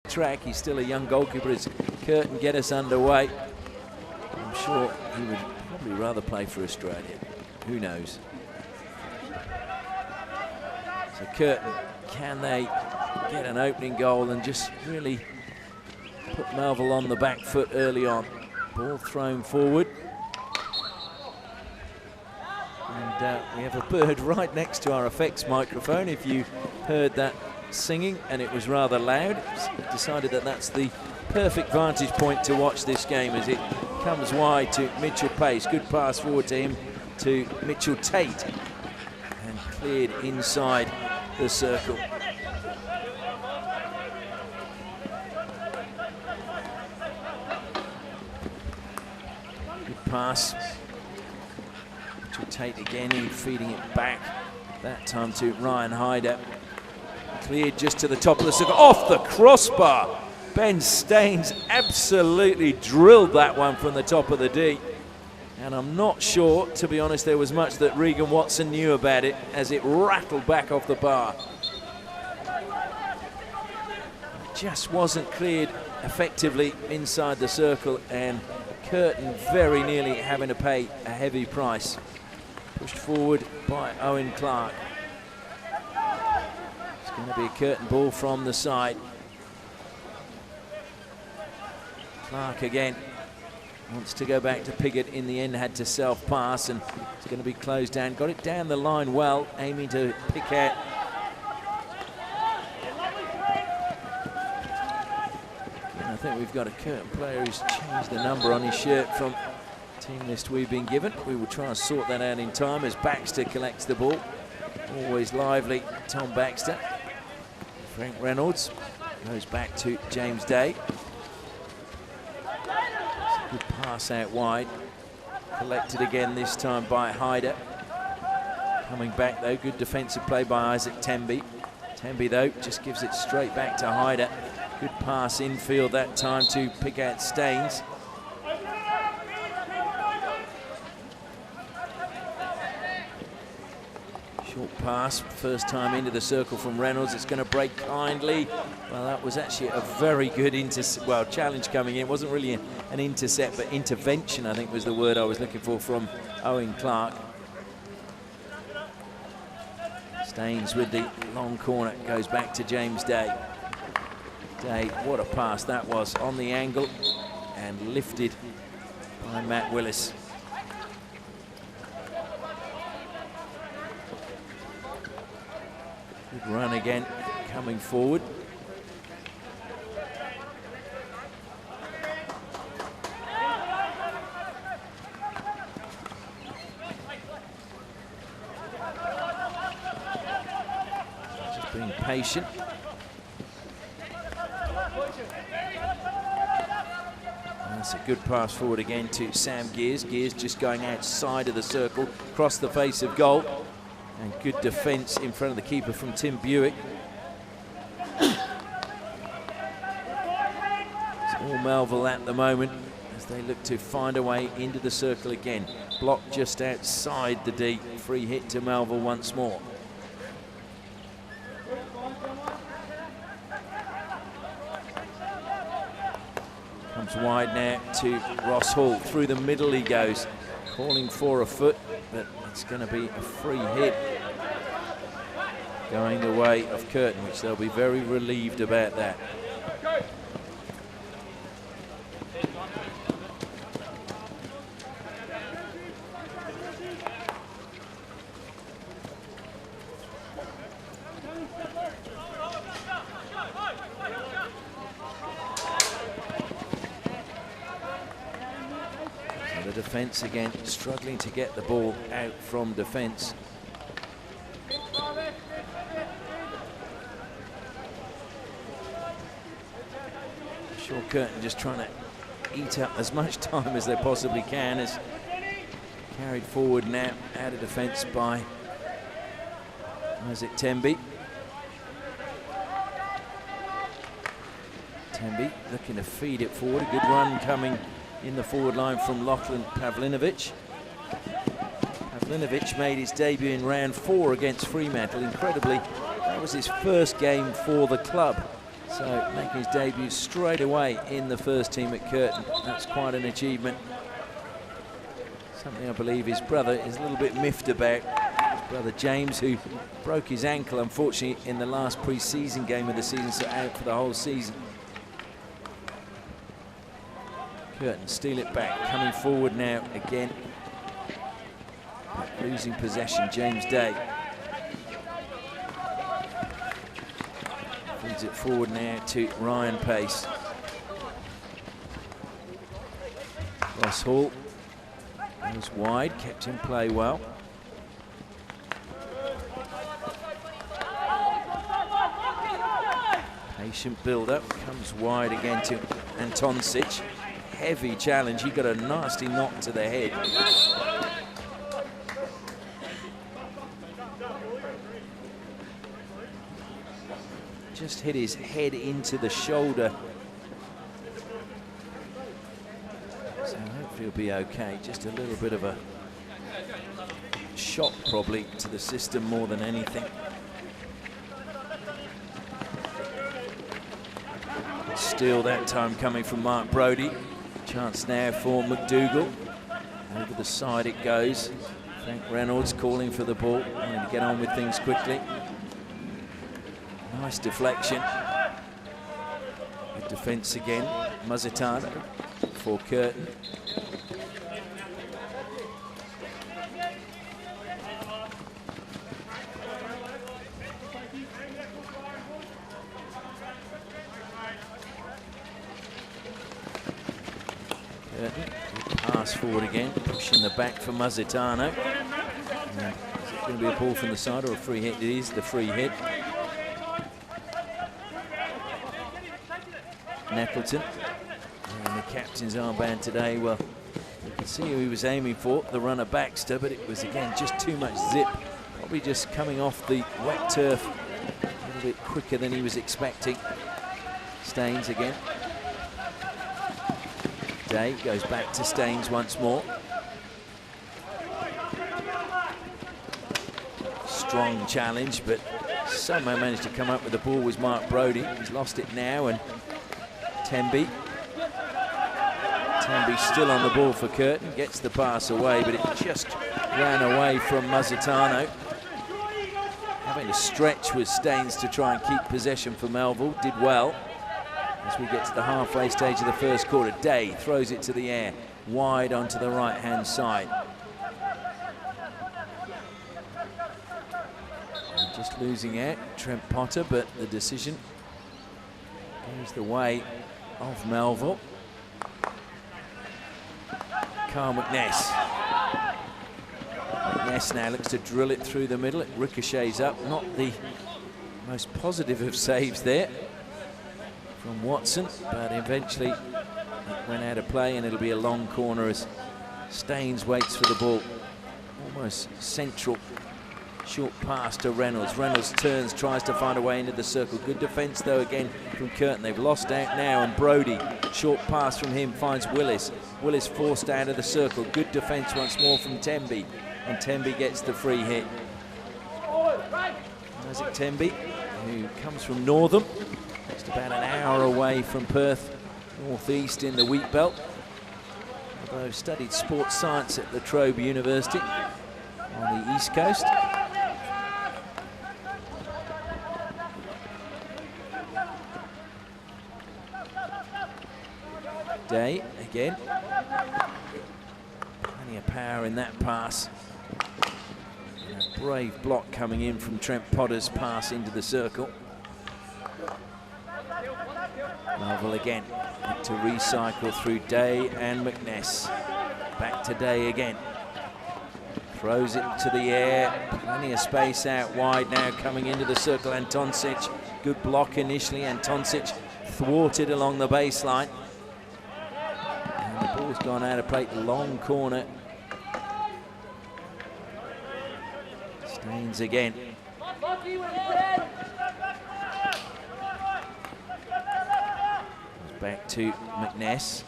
track. He's still a young goalkeeper as Curtin get us underway. I'm sure he would probably rather play for Australia. Who knows? So Curtin, can they get an opening goal and just really put Melville on the back foot early on? Ball thrown forward. And we have a bird right next to our effects microphone. If you heard that singing and it was rather loud, decided that that's the perfect vantage point to watch this game as it comes wide to Mitchell Pace. Good pass forward to him, to Mitchell Tate, and cleared inside the circle. Good pass. Mitchell Tate again, feeding it back, that time to Ryan Hyder. Cleared just to the top of the circle, off the crossbar. Ben Staines absolutely drilled that one from the top of the D. And I'm not sure, to be honest, there was much that Regan Watson knew about it as it rattled back off the bar. Just wasn't cleared effectively inside the circle, and Curtin very nearly having to pay a heavy price. Pushed forward by Owen Clark. Going to be a Curtin ball from the side. Clark again wants to go back to Piggott. In the end, had to self-pass, and it's going to be closed down. Got it down the line well, aiming to pick out. And I think we've got a Curtin player who's changed the number on his shirt from the team list we've been given. We will try and sort that out in time as Baxter collects the ball. Always lively, Tom Baxter. Frank Reynolds goes back to James Day. Good pass out wide. Collected again this time by Hyder. Coming back though, good defensive play by Isaac Temby. Temby though just gives it straight back to Hyder. Good pass infield that time to pick out Staines. Short pass, first time into the circle from Reynolds. It's going to break kindly. Well, that was actually a very good challenge coming in. It wasn't really an intercept, but intervention, I think, was the word I was looking for from Owen Clark. Staines with the long corner, goes back to James Day. Day, what a pass that was on the angle and lifted by Matt Willis. Good run again, coming forward. Just being patient. That's a good pass forward again to Sam Gears. Gears just going outside of the circle, across the face of goal. And good defence in front of the keeper from Tim Buick. It's all Melville at the moment as they look to find a way into the circle again. Blocked just outside the D. Free hit to Melville once more. Comes wide now to Ross Hall. Through the middle he goes, calling for a foot, but it's going to be a free hit going the way of Curtin, which they'll be very relieved about that. So the defence again struggling to get the ball out from defence. Sure, Curtin just trying to eat up as much time as they possibly can, as carried forward now out of defence by Isaac Temby. Temby looking to feed it forward. A good run coming in the forward line from Lachlan Pavlinovic. Pavlinovic made his debut in round 4 against Fremantle. Incredibly, that was his first game for the club. So making his debut straight away in the first team at Curtin. That's quite an achievement. Something I believe his brother is a little bit miffed about. His brother James, who broke his ankle, unfortunately, in the last pre-season game of the season, so out for the whole season. Curtin steal it back, coming forward now again. Losing possession, James Day. Feeds it forward now to Ryan Pace. Ross Hall goes wide, kept in play well. Patient build-up, comes wide again to Antoncic. Heavy challenge, he got a nasty knock to the head. Just hit his head into the shoulder. So hopefully he'll be okay. Just a little bit of a shock probably to the system more than anything. Steal that time coming from Mark Brodie. Chance now for McDougall. Over the side it goes. Frank Reynolds calling for the ball. Wanting to get on with things quickly. Nice deflection. Good defence again. Muzitano for Curtin. Curtin, pass forward again, pushing the back for Muzitano. Is it going to be a ball from the side or a free hit? It is the free hit. Nettleton, and the captain's armband today, well, you can see who he was aiming for, the runner Baxter, but it was again just too much zip, probably just coming off the wet turf a little bit quicker than he was expecting. Staines again. Day goes back to Staines once more. Strong challenge, but somehow managed to come up with the ball was Mark Brodie. He's lost it now, and Temby still on the ball for Curtin, gets the pass away, but it just ran away from Muzitano. Having to stretch with Staines to try and keep possession for Melville, did well. As we get to the halfway stage of the first quarter, Day throws it to the air, wide onto the right-hand side. And just losing out, Trent Potter, but the decision goes the way of Melville. Carl McNess. McNess now looks to drill it through the middle. It ricochets up. Not the most positive of saves there from Watson, but eventually it went out of play, and it'll be a long corner as Staines waits for the ball. Almost central. Short pass to Reynolds. Reynolds turns, tries to find a way into the circle. Good defence though again from Curtin. They've lost out now, and Brodie, short pass from him, finds Willis. Willis forced out of the circle. Good defence once more from Temby, and Temby gets the free hit. Isaac Temby, who comes from Northam, just about an hour away from Perth, northeast in the wheat belt. Although studied sports science at La Trobe University on the east coast. Day again. Plenty of power in that pass. And a brave block coming in from Trent Potter's pass into the circle. Melville again, to recycle through Day and McNess. Back to Day again. Throws it to the air, plenty of space out wide now coming into the circle. Antoncic, good block initially. Antoncic thwarted along the baseline. And the ball's gone out of play, long corner. Staines again. Back to McNess.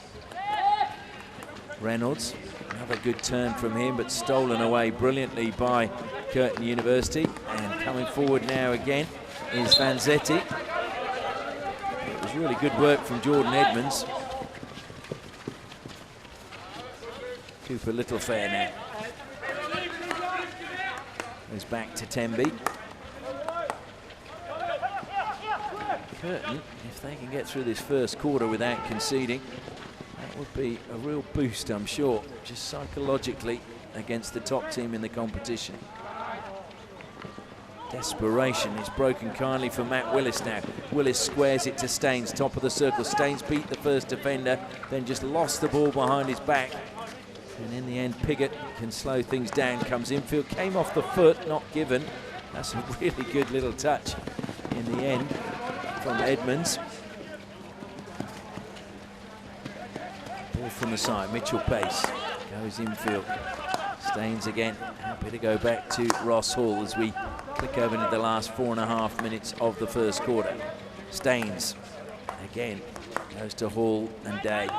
Reynolds, another good turn from him, but stolen away brilliantly by Curtin University. And coming forward now again is Vanzetti. was really good work from Jordan Edmonds. Cooper Littlefair now. Goes back to Temby. Curtin, if they can get through this first quarter without conceding, that would be a real boost, I'm sure, just psychologically against the top team in the competition. Desperation is broken kindly for Matt Willis now. Willis squares it to Staines, top of the circle. Staines beat the first defender, then just lost the ball behind his back. And in the end, Piggott can slow things down, comes infield, came off the foot, not given. That's a really good little touch in the end from Edmonds. Ball from the side, Mitchell Pace goes infield. Staines again, happy to go back to Ross Hall as we click over into the last 4.5 minutes of the first quarter. Staines again goes to Hall and Day.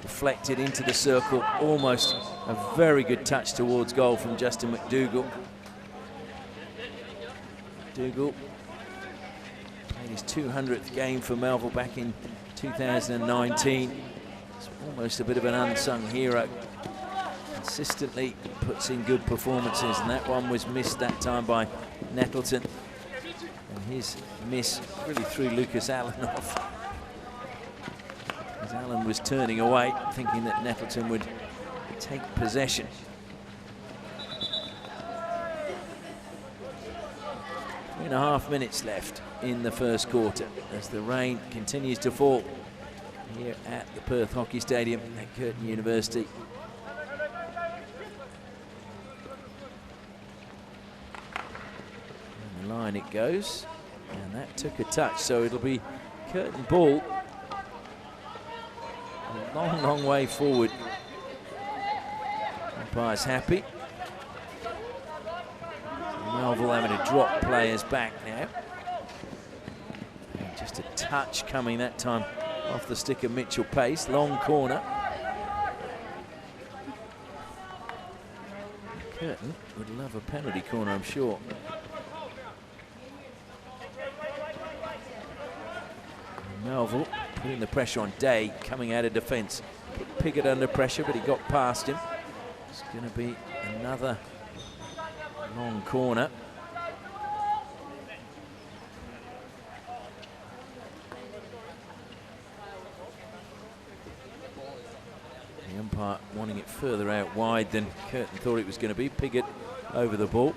Deflected into the circle, almost a very good touch towards goal from Justin McDougall. McDougall played his 200th game for Melville back in 2019. It's almost a bit of an unsung hero. Consistently puts in good performances, and that one was missed that time by Nettleton. And his miss really threw Lucas Allen off, as Allen was turning away, thinking that Nettleton would take possession. Three and a half minutes left in the first quarter as the rain continues to fall here at the Perth Hockey Stadium at Curtin University. And the line it goes, and that took a touch, so it'll be Curtin ball. A long, long way forward. Umpire's happy. Melville having to drop players back now. And just a touch coming that time off the stick of Mitchell Pace. Long corner. Curtin would love a penalty corner, I'm sure. Melville putting the pressure on Day, coming out of defence. Put Piggott under pressure, but he got past him. It's going to be another long corner. The umpire wanting it further out wide than Curtin thought it was going to be. Piggott over the ball.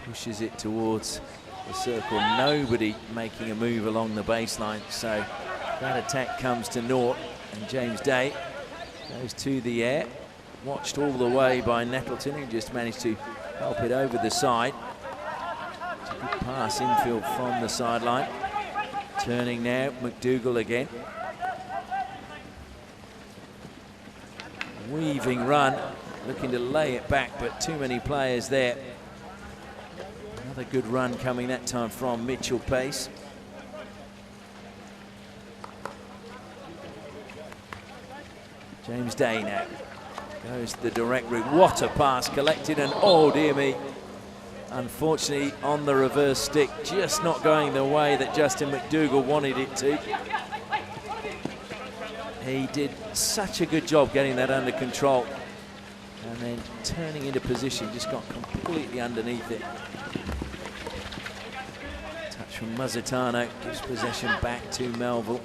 Pushes it towards the circle, nobody making a move along the baseline, so that attack comes to naught, and James Day goes to the air, watched all the way by Nettleton, who just managed to help it over the side. It's a good pass infield from the sideline. Turning now, McDougall again. Weaving run, looking to lay it back, but too many players there. Another good run coming that time from Mitchell Pace. James Day now goes the direct route. What a pass collected, and oh dear me. Unfortunately on the reverse stick, just not going the way that Justin McDougall wanted it to. He did such a good job getting that under control, and then turning into position, just got completely underneath it. From Mazzitano, gives possession back to Melville.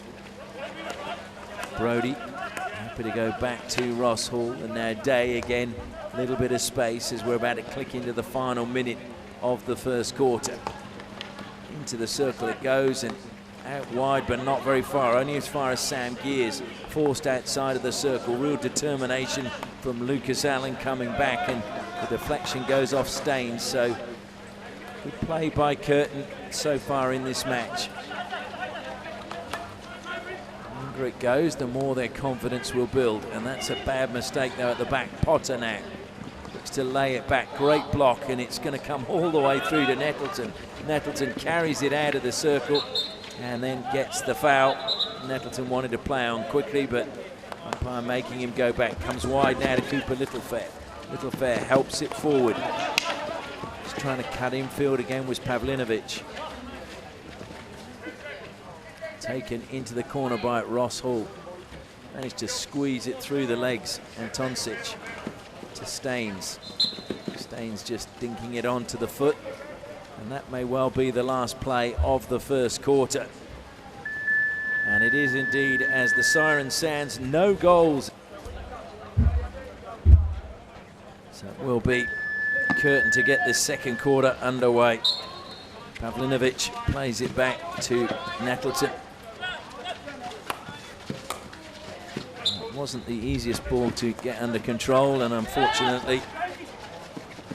Brody happy to go back to Ross Hall, and now Day again, a little bit of space as we're about to click into the final minute of the first quarter. Into the circle it goes, and out wide but not very far, only as far as Sam Gears, forced outside of the circle. Real determination from Lucas Allen coming back, and the deflection goes off Staines, so good play by Curtin so far in this match. The longer it goes, the more their confidence will build, and that's a bad mistake though at the back. Potter now looks to lay it back, great block, and it's going to come all the way through to Nettleton. Nettleton carries it out of the circle and then gets the foul. Nettleton wanted to play on quickly, but umpire making him go back. Comes wide now to Cooper Littlefair. Littlefair helps it forward. trying to cut infield again was Pavlinovic. Taken into the corner by Ross Hall. Managed to squeeze it through the legs. Antoncic to Staines. Staines just dinking it onto the foot. And that may well be the last play of the first quarter. And it is indeed, as the siren sounds, no goals. So it will be Curtin to get this second quarter underway. Pavlinovic plays it back to Nettleton. It wasn't the easiest ball to get under control, and unfortunately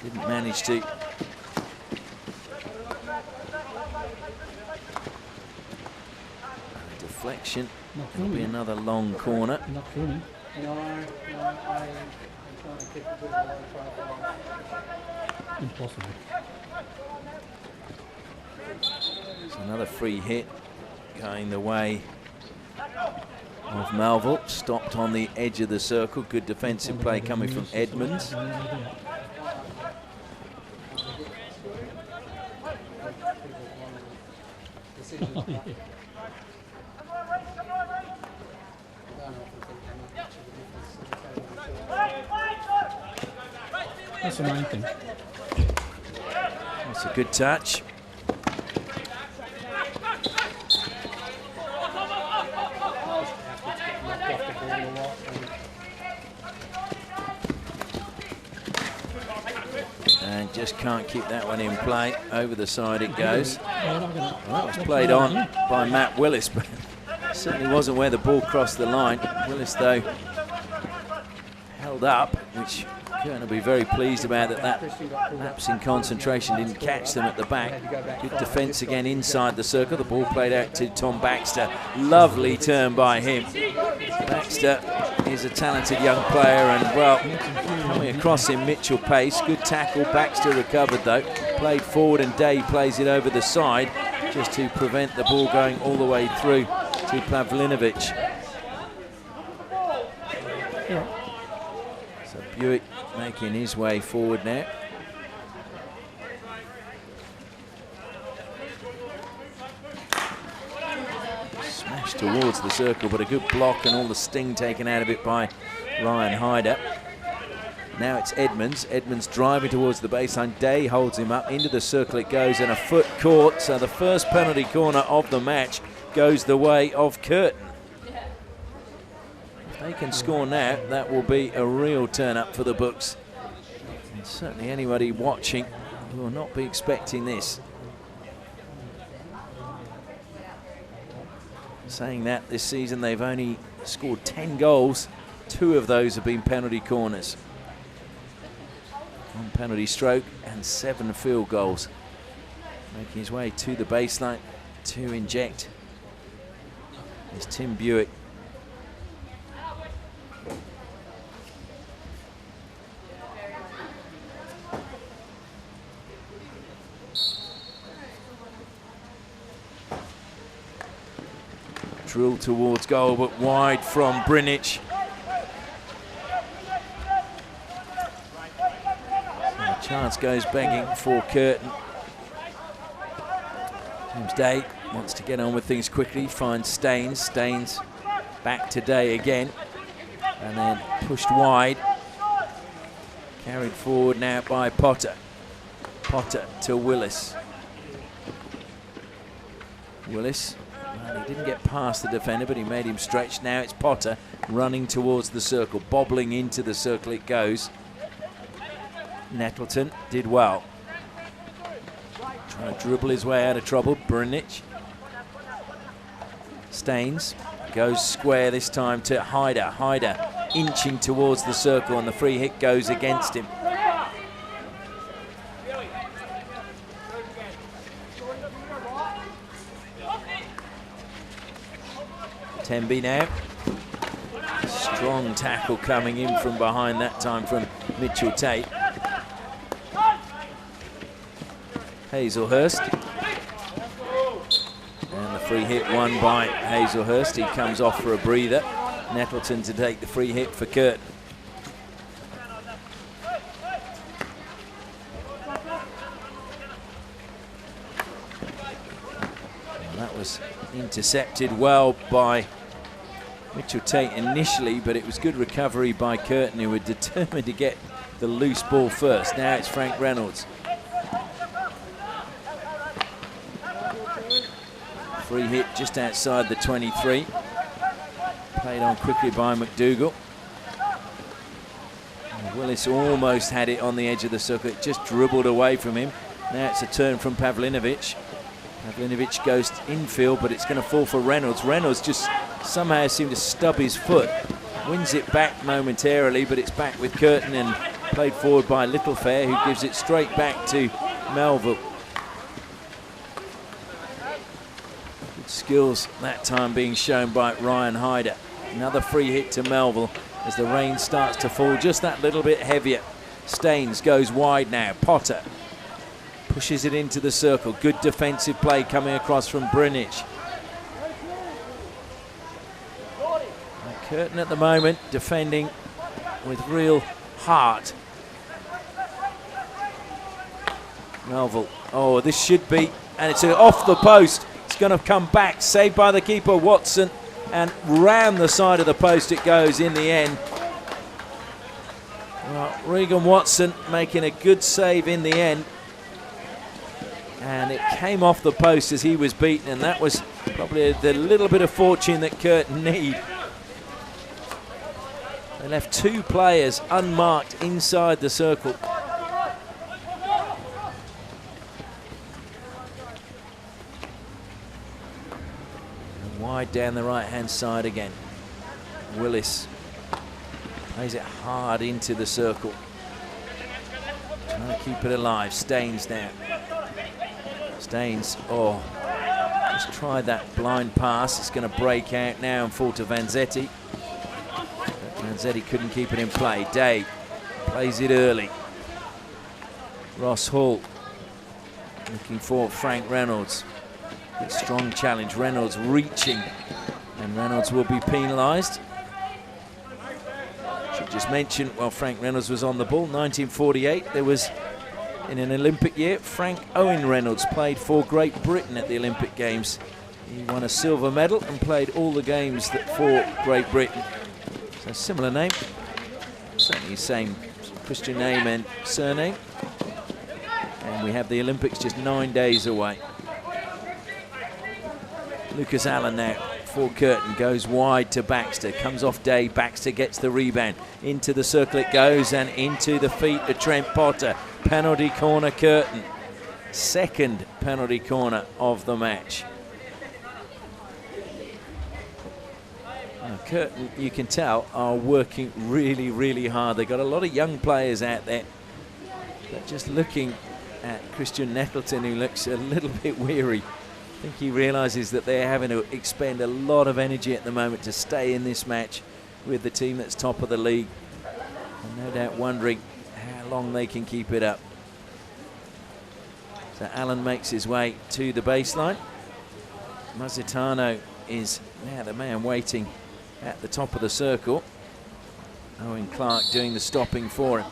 didn't manage to. Deflection. It'll be another long corner. Impossible. It's another free hit going the way of Melville. Stopped on the edge of the circle. Good defensive play coming from Edmonds. That's the main thing. That's a good touch. And just can't keep that one in play. Over the side it goes. Well, that was played on by Matt Willis, but certainly wasn't where the ball crossed the line. Willis, though, held up, which Curtin will be very pleased about. That lapse in concentration didn't catch them at the back. Good defence again inside the circle. The ball played out to Tom Baxter. Lovely turn by him. Baxter is a talented young player, and well, coming across him, Mitchell Pace. Good tackle. Baxter recovered though. Played forward, and Day plays it over the side just to prevent the ball going all the way through to Pavlinovic. So Buick making his way forward now. Smashed towards the circle, but a good block and all the sting taken out of it by Ryan Hyder. Now it's Edmonds. Edmonds driving towards the baseline. Day holds him up. Into the circle it goes, and a foot caught. So the first penalty corner of the match goes the way of Curtin. If they can score now, that will be a real turn up for the books. And certainly anybody watching will not be expecting this. Saying that, this season they've only scored 10 goals. 2 of those have been penalty corners. 1 penalty stroke and 7 field goals. Making his way to the baseline to inject is Tim Buick. Drill towards goal, but wide from Brinich. So chance goes begging for Curtin. James Day wants to get on with things quickly, finds Staines. Staines back to Day again, and then pushed wide. Carried forward now by Potter. Potter to Willis. Willis. Well, he didn't get past the defender, but he made him stretch. Now it's Potter running towards the circle, bobbling into the circle it goes. Nettleton did well. Trying to dribble his way out of trouble. Brunic. Staines goes square this time to Hyder. Hyder inching towards the circle, and the free hit goes against him. Temby now. Strong tackle coming in from behind, that time from Mitchell Tate. Hazelhurst. And the free hit won by Hazelhurst. He comes off for a breather. Nettleton to take the free hit for Curtin. That was intercepted well by Mitchell Tate initially, but it was good recovery by Curtin, who were determined to get the loose ball first. Now it's Frank Reynolds. Free hit just outside the 23. Played on quickly by McDougall. And Willis almost had it on the edge of the circle. It just dribbled away from him. Now it's a turn from Pavlinovic. Pavlinovic goes infield, but it's going to fall for Reynolds. Reynolds just somehow seemed to stub his foot. Wins it back momentarily, but it's back with Curtin and played forward by Littlefair, who gives it straight back to Melville. Good skills that time being shown by Ryan Hyder. Another free hit to Melville as the rain starts to fall just that little bit heavier. Staines goes wide now. Potter pushes it into the circle. Good defensive play coming across from Brinich. Curtin at the moment defending with real heart. Melville, oh, this should be, and it's off the post. It's going to come back, saved by the keeper Watson, and round the side of the post it goes in the end. Well, Regan Watson making a good save in the end, and it came off the post as he was beaten, and that was probably the little bit of fortune that Curtin need. They left two players unmarked inside the circle. And wide down the right-hand side again. Willis plays it hard into the circle. Trying to keep it alive. Staines now. Staines, oh, just tried that blind pass. It's going to break out now and fall to Vanzetti. Vanzetti couldn't keep it in play. Day plays it early. Ross Hall looking for Frank Reynolds. Good strong challenge. Reynolds reaching, and Reynolds will be penalised. Should just mention, while Frank Reynolds was on the ball, 1948, there was, in an Olympic year, Frank Owen Reynolds played for Great Britain at the Olympic Games. He won a silver medal and played all the games for Great Britain. So similar name, certainly same Christian name and surname. And we have the Olympics just 9 days away. Lucas Allen now for Curtin, goes wide to Baxter, comes off Day, Baxter gets the rebound, into the circle it goes and into the feet of Trent Potter. Penalty corner Curtin, second penalty corner of the match. Curtin, you can tell, are working really, really hard. They've got a lot of young players out there. But just looking at Christian Nettleton, who looks a little bit weary, I think he realises that they're having to expend a lot of energy at the moment to stay in this match with the team that's top of the league. And no doubt wondering how long they can keep it up. So Allen makes his way to the baseline. Mazzitano is now the man waiting at the top of the circle. Owen Clark doing the stopping for him.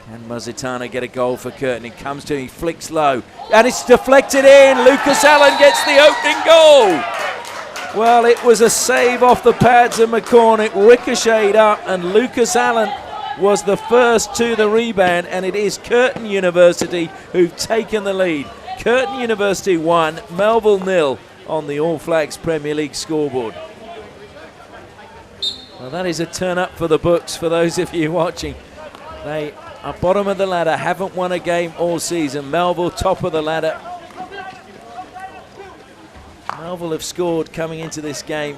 Can Mazzitano get a goal for Curtin? It comes to him, he flicks low, and it's deflected in. Lucas Allen gets the opening goal. Well, it was a save off the pads of McCorn. It ricocheted up, and Lucas Allen was the first to the rebound, and it is Curtin University who've taken the lead. Curtin University 1, Melville 0 on the All Flags Premier League scoreboard. Well, that is a turn up for the books for those of you watching. They are bottom of the ladder, haven't won a game all season. Melville top of the ladder. Melville have scored coming into this game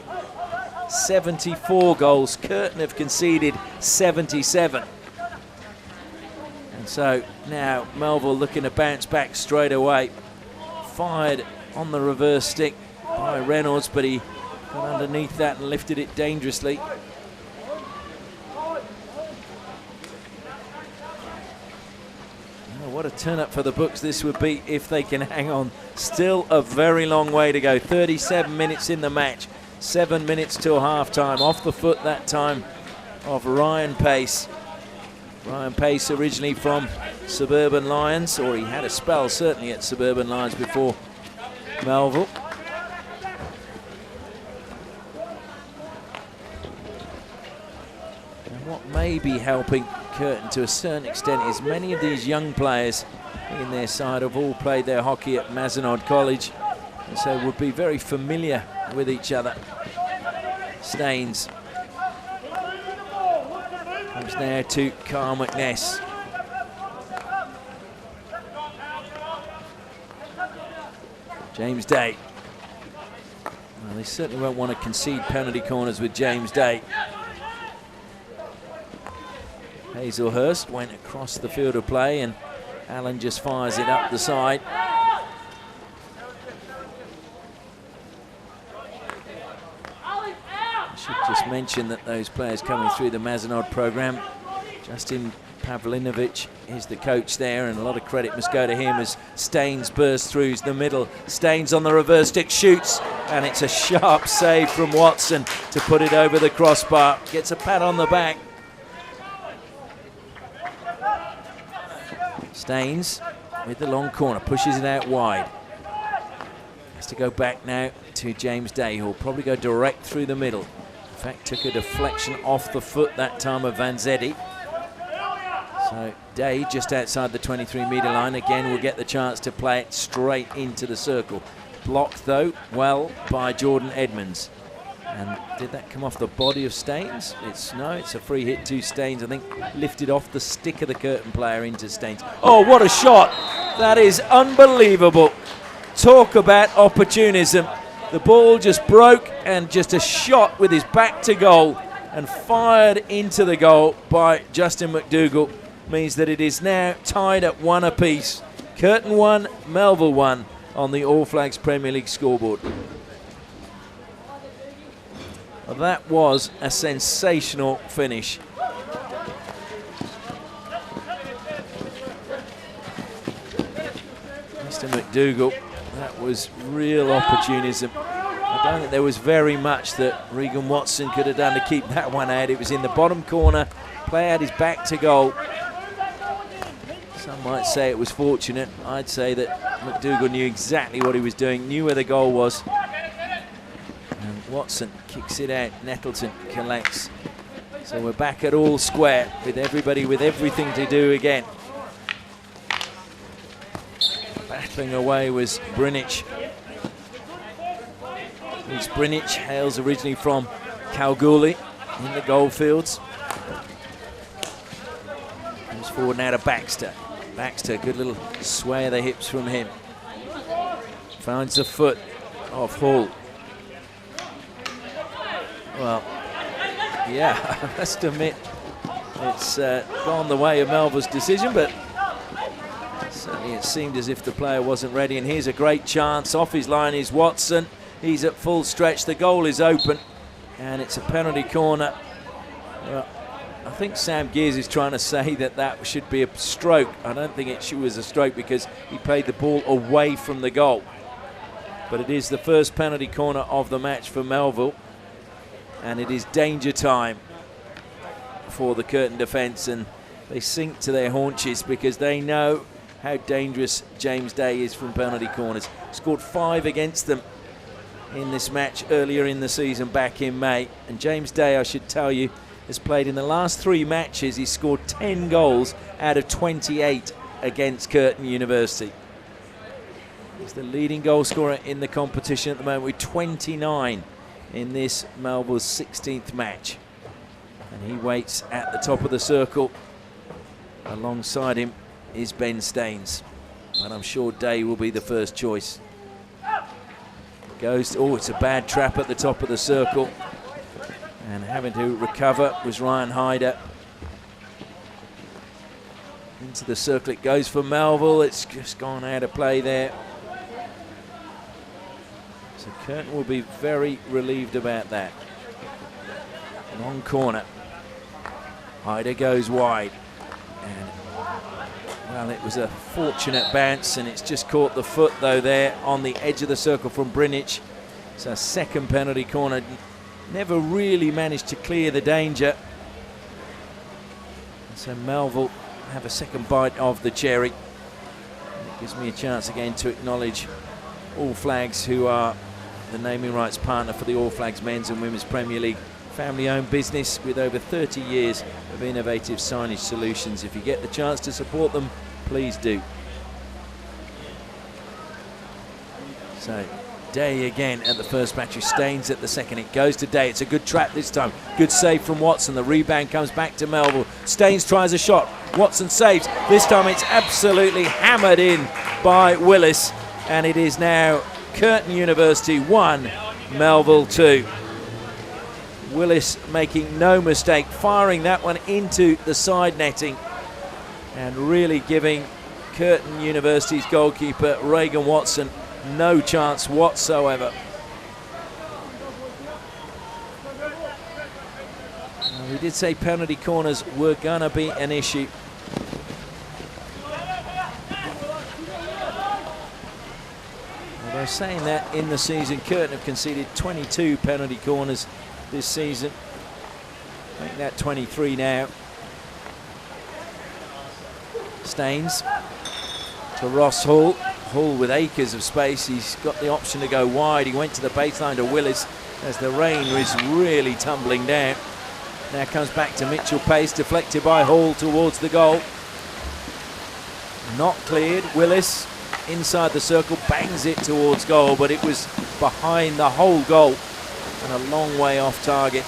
74 goals. Curtin have conceded 77. And so now Melville looking to bounce back straight away. Fired on the reverse stick by Reynolds, but he got underneath that and lifted it dangerously. What a turn up for the books this would be if they can hang on. Still a very long way to go. 37 minutes in the match. 7 minutes till half time. Off the foot that time of Ryan Pace. Ryan Pace originally from Suburban Lions, or he had a spell certainly at Suburban Lions before Melville. may be helping Curtin to a certain extent is many of these young players in their side have all played their hockey at Mazenod College, and so would be very familiar with each other. Staines comes now to Carl McNess. James Day. Well, they certainly won't want to concede penalty corners with James Day. Hazelhurst went across the field of play and Allen just fires it up the side. I should just mention that those players coming through the Mazenod program, Justin Pavlinovic is the coach there, and a lot of credit must go to him as Staines bursts through the middle. Staines on the reverse stick, shoots, and it's a sharp save from Watson to put it over the crossbar. Gets a pat on the back. Staines with the long corner, pushes it out wide. Has to go back now to James Day, who'll probably go direct through the middle. In fact, took a deflection off the foot that time of Vanzetti. So Day just outside the 23-metre line. Again, will get the chance to play it straight into the circle. Blocked, though, well by Jordan Edmonds. And did that come off the body of Staines? No, it's a free hit to Staines. I think lifted off the stick of the Curtin player into Staines. Oh, what a shot! That is unbelievable. Talk about opportunism. The ball just broke, and just a shot with his back to goal and fired into the goal by Justin McDougall means that it is now tied at 1 apiece. Curtin 1, Melville 1 on the All Flags Premier League scoreboard. Well, that was a sensational finish. Mr. McDougall, that was real opportunism. I don't think there was very much that Regan Watson could have done to keep that one out. It was in the bottom corner, player had his back to goal. Some might say it was fortunate. I'd say that McDougall knew exactly what he was doing, knew where the goal was. And Watson kicks it out, Nettleton collects. So we're back at all square with everybody with everything to do again. Battling away was Brinich. It's Brinich, hails originally from Kalgoorlie in the goldfields. Comes forward now to Baxter. Baxter, good little sway of the hips from him. Finds the foot of Hall. Well, yeah, I must admit, it's gone the way of Melville's decision, but certainly it seemed as if the player wasn't ready. And here's a great chance. Off his line is Watson. He's at full stretch. The goal is open, and it's a penalty corner. Well, I think Sam Gears is trying to say that that should be a stroke. I don't think it was a stroke because he played the ball away from the goal. But it is the first penalty corner of the match for Melville, and it is danger time for the Curtin defence, and they sink to their haunches because they know how dangerous James Day is from penalty corners. Scored 5 against them in this match earlier in the season back in May, and James Day, I should tell you, has played in the last 3 matches. He's scored 10 goals out of 28 against Curtin University. He's the leading goal scorer in the competition at the moment with 29 in this Melville's 16th match. And he waits at the top of the circle. Alongside him is Ben Staines, but I'm sure Day will be the first choice. Goes, oh, it's a bad trap at the top of the circle. And having to recover was Ryan Hyder. Into the circle it goes for Melville. It's just gone out of play there. So Curtin will be very relieved about that. Long corner. Hyder goes wide. And, well, it was a fortunate bounce, and it's just caught the foot, though, there on the edge of the circle from Brinich. It's a second penalty corner. Never really managed to clear the danger. So Melville have a second bite of the cherry. And it gives me a chance again to acknowledge All Flags, who are the naming rights partner for the All Flags Men's and Women's Premier League family-owned business with over 30 years of innovative signage solutions. If you get the chance to support them, please do. So Day again at the first battery, Staines at the second. It goes to Day. It's a good trap this time. Good save from Watson. The rebound comes back to Melville. Staines tries a shot. Watson saves. This time it's absolutely hammered in by Willis. And it is now Curtin University 1, Melville 2. Willis making no mistake, firing that one into the side netting and really giving Curtin University's goalkeeper Regan Watson no chance whatsoever. We did say penalty corners were going to be an issue. Although saying that, in the season, Curtin have conceded 22 penalty corners this season. Make that 23 now. Staines to Ross Hall. Hall with acres of space. He's got the option to go wide. He went to the baseline to Willis as the rain was really tumbling down. Now comes back to Mitchell Pace, deflected by Hall towards the goal. Not cleared. Willis inside the circle, bangs it towards goal, but it was behind the whole goal and a long way off target.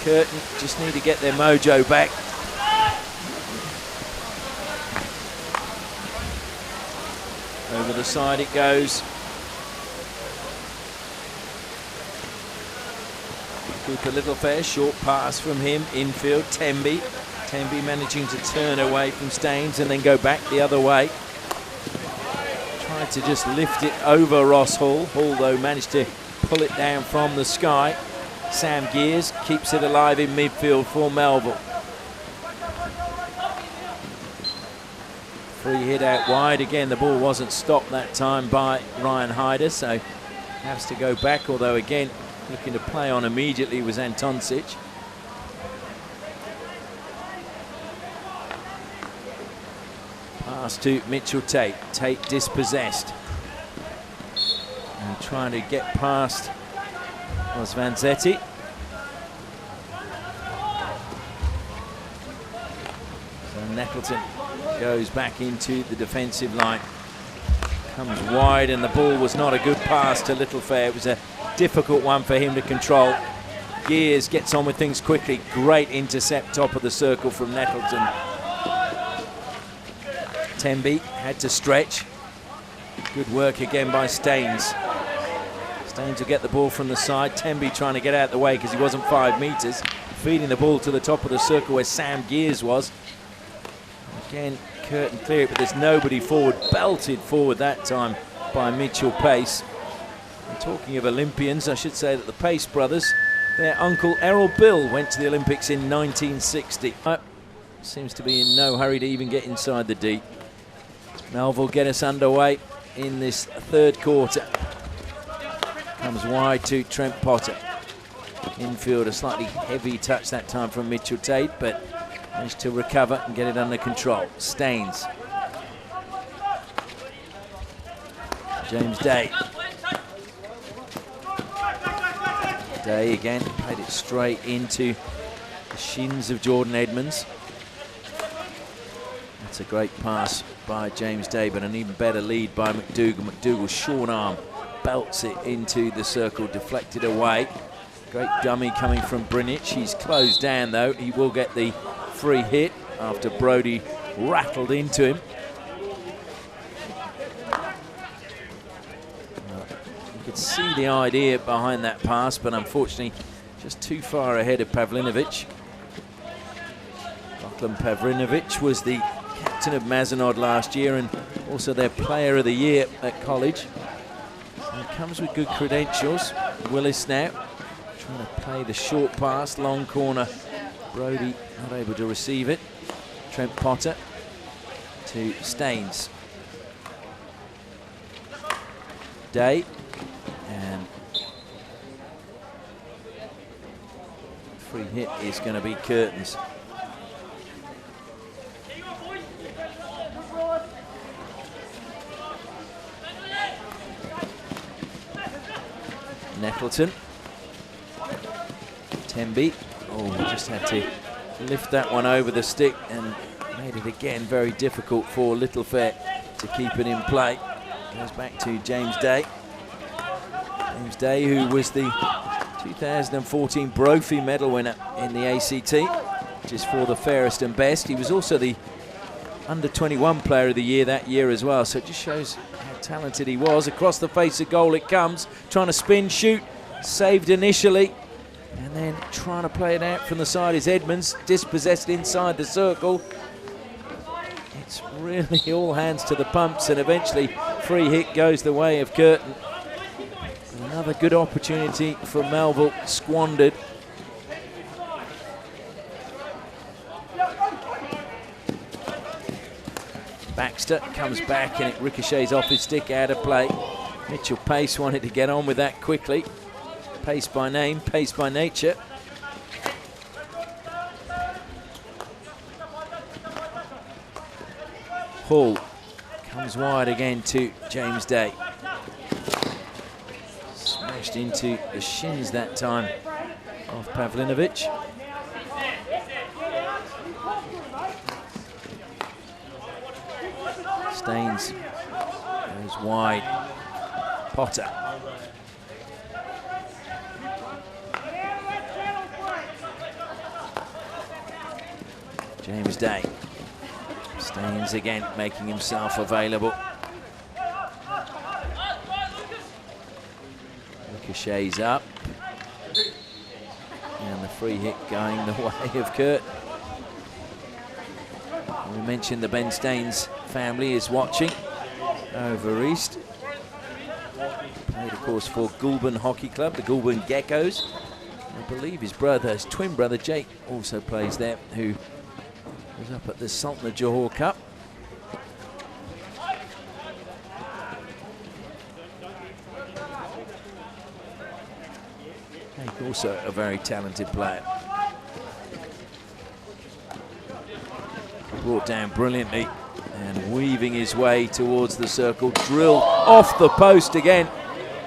Curtin just need to get their mojo back. Over the side it goes. Cooper Littlefair, short pass from him, infield, Temby. Temby managing to turn away from Staines and then go back the other way. Tried to just lift it over Ross Hall. Hall, though, managed to pull it down from the sky. Sam Gears keeps it alive in midfield for Melville. Free hit out wide. Again, the ball wasn't stopped that time by Ryan Hyder, so has to go back, although again, looking to play on immediately was Antoncic. Pass to Mitchell Tate. Tate dispossessed. And trying to get past was Vanzetti. So Nettleton goes back into the defensive line. Comes wide and the ball was not a good pass to Littlefair. It was a difficult one for him to control. Gears gets on with things quickly. Great intercept top of the circle from Nettleton. Temby had to stretch. Good work again by Staines. Staines will get the ball from the side. Temby trying to get out of the way because he wasn't 5 meters. Feeding the ball to the top of the circle where Sam Gears was. Again, Curtin clear it, but there's nobody forward. Belted forward that time by Mitchell Pace. And talking of Olympians, I should say that the Pace brothers, their uncle Errol Bill went to the Olympics in 1960. Seems to be in no hurry to even get inside the D. Melville get us underway in this third quarter. Comes wide to Trent Potter. Infield, a slightly heavy touch that time from Mitchell Tate, but managed to recover and get it under control. Staines. James Day. Day again, played it straight into the shins of Jordan Edmonds. That's a great pass by James Day, but an even better lead by McDougall. McDougall's short arm belts it into the circle, deflected away. Great dummy coming from Brinic. He's closed down though. He will get the free hit after Brody rattled into him. You could see the idea behind that pass, but unfortunately just too far ahead of Pavlinovic. Lachlan Pavlinovic was the captain of Mazenod last year and also their player of the year at college. So he comes with good credentials. Willis now trying to play the short pass, long corner. Brody not able to receive it. Trent Potter to Staines. Day and free hit is going to be Curtin's. Shackleton. Temby, just had to lift that one over the stick and made it again very difficult for Littlefair to keep it in play. Goes back to James Day. James Day, who was the 2014 Brophy medal winner in the ACT, which is for the fairest and best. He was also the under-21 player of the year that year as well, so it just shows how talented he was. Across the face of goal it comes, trying to spin, shoot, saved initially, and then trying to play it out from the side is Edmonds, dispossessed inside the circle. It's really all hands to the pumps, and eventually free hit goes the way of Curtin. Another good opportunity for Melville squandered. Baxter comes back and it ricochets off his stick, out of play. Mitchell Pace wanted to get on with that quickly. Pace by name, pace by nature. Hall comes wide again to James Day. Smashed into the shins that time of Pavlinovic. Staines goes wide. Potter. James Day. Staines again making himself available. Ricochets up. And the free hit going the way of Kurt. We mentioned the Ben Staines family is watching over east. Played, of course, for Goulburn Hockey Club, the Goulburn Geckos. I believe his twin brother Jake, also plays there, who was up at the Sultan of Johor Cup. Jake, also a very talented player. Brought down brilliantly and weaving his way towards the circle. Drilled off the post again.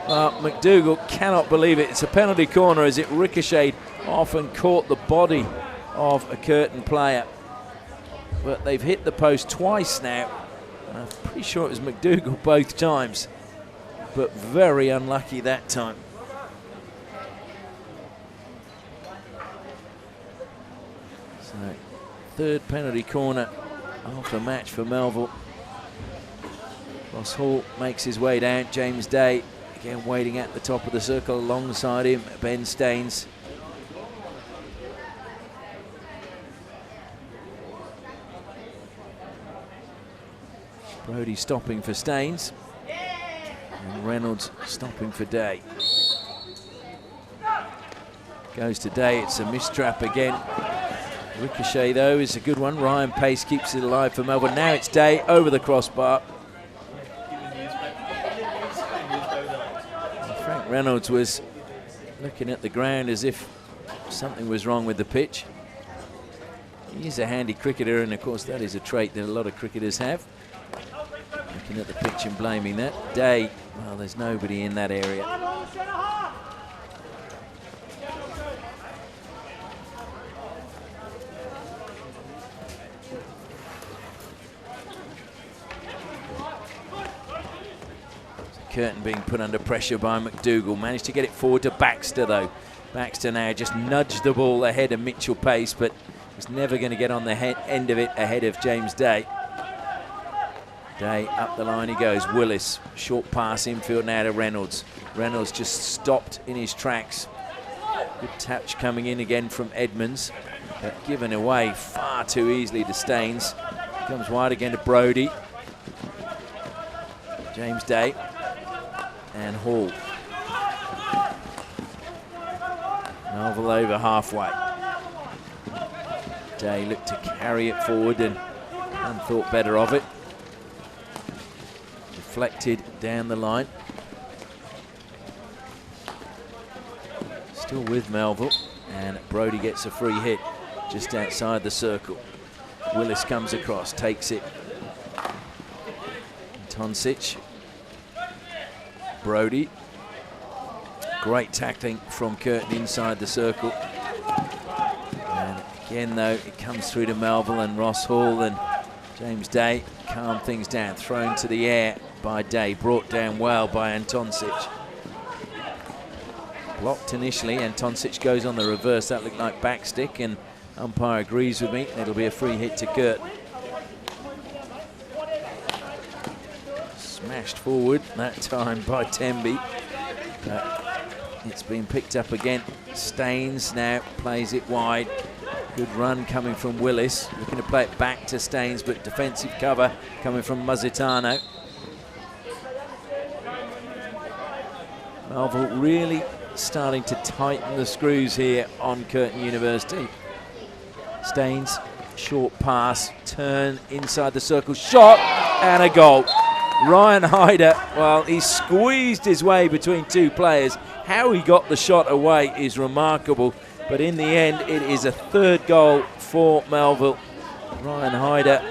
McDougall cannot believe it. It's a penalty corner as it ricocheted off and caught the body of a Curtin player. But they've hit the post twice now. I'm pretty sure it was McDougall both times, but very unlucky that time. So, third penalty corner of the match for Melville. Ross Hall makes his way down. James Day again waiting at the top of the circle alongside him. Ben Staines. Brody stopping for Staines. And Reynolds stopping for Day. Goes to Day, it's a mistrap again. Ricochet though is a good one. Ryan Pace keeps it alive for Melbourne. Now it's Day over the crossbar. Frank Reynolds was looking at the ground as if something was wrong with the pitch. He's a handy cricketer, and of course that is a trait that a lot of cricketers have. Looking at the pitch and blaming that. Day, well, there's nobody in that area. Curtin being put under pressure by McDougall. Managed to get it forward to Baxter though. Baxter now just nudged the ball ahead of Mitchell Pace, but was never going to get on the end of it ahead of James Day. Day up the line he goes. Willis, short pass infield now to Reynolds. Reynolds just stopped in his tracks. Good touch coming in again from Edmonds, but given away far too easily to Staines. Comes wide again to Brody. James Day and Hall. Melville over halfway. Day looked to carry it forward and thought better of it. Deflected down the line. Still with Melville, and Brody gets a free hit just outside the circle. Willis comes across, takes it. Tonsic. Brody. Great tackling from Curtin inside the circle. And again, though, it comes through to Melville, and Ross Hall and James Day calm things down. Thrown to the air by Day, brought down well by Antoncic. Blocked initially, Antoncic goes on the reverse. That looked like backstick, and umpire agrees with me. It'll be a free hit to Curtin. Smashed forward that time by Temby. It's been picked up again. Staines now plays it wide. Good run coming from Willis. Looking to play it back to Staines, but defensive cover coming from Muzitano. Melville really starting to tighten the screws here on Curtin University. Staines, short pass, turn inside the circle, shot, and a goal. Ryan Hyder, well, he squeezed his way between two players. How he got the shot away is remarkable, but in the end, it is a third goal for Melville. Ryan Hyder,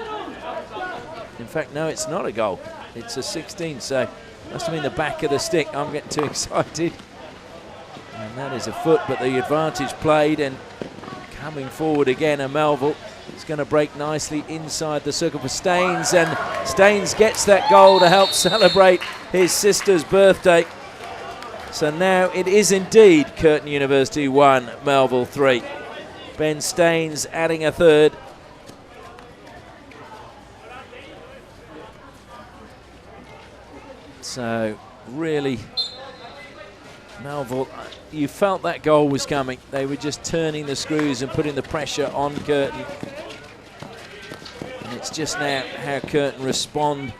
in fact, no, it's not a goal. It's a 16, so must have been the back of the stick. I'm getting too excited. And that is a foot, but the advantage played, and coming forward again, and Melville is going to break nicely inside the circle for Staines, and Staines gets that goal to help celebrate his sister's birthday. So now it is indeed Curtin University 1, Melville 3. Ben Staines adding a third. So really, Melville, you felt that goal was coming. They were just turning the screws and putting the pressure on Curtin. And it's just now how Curtin respond.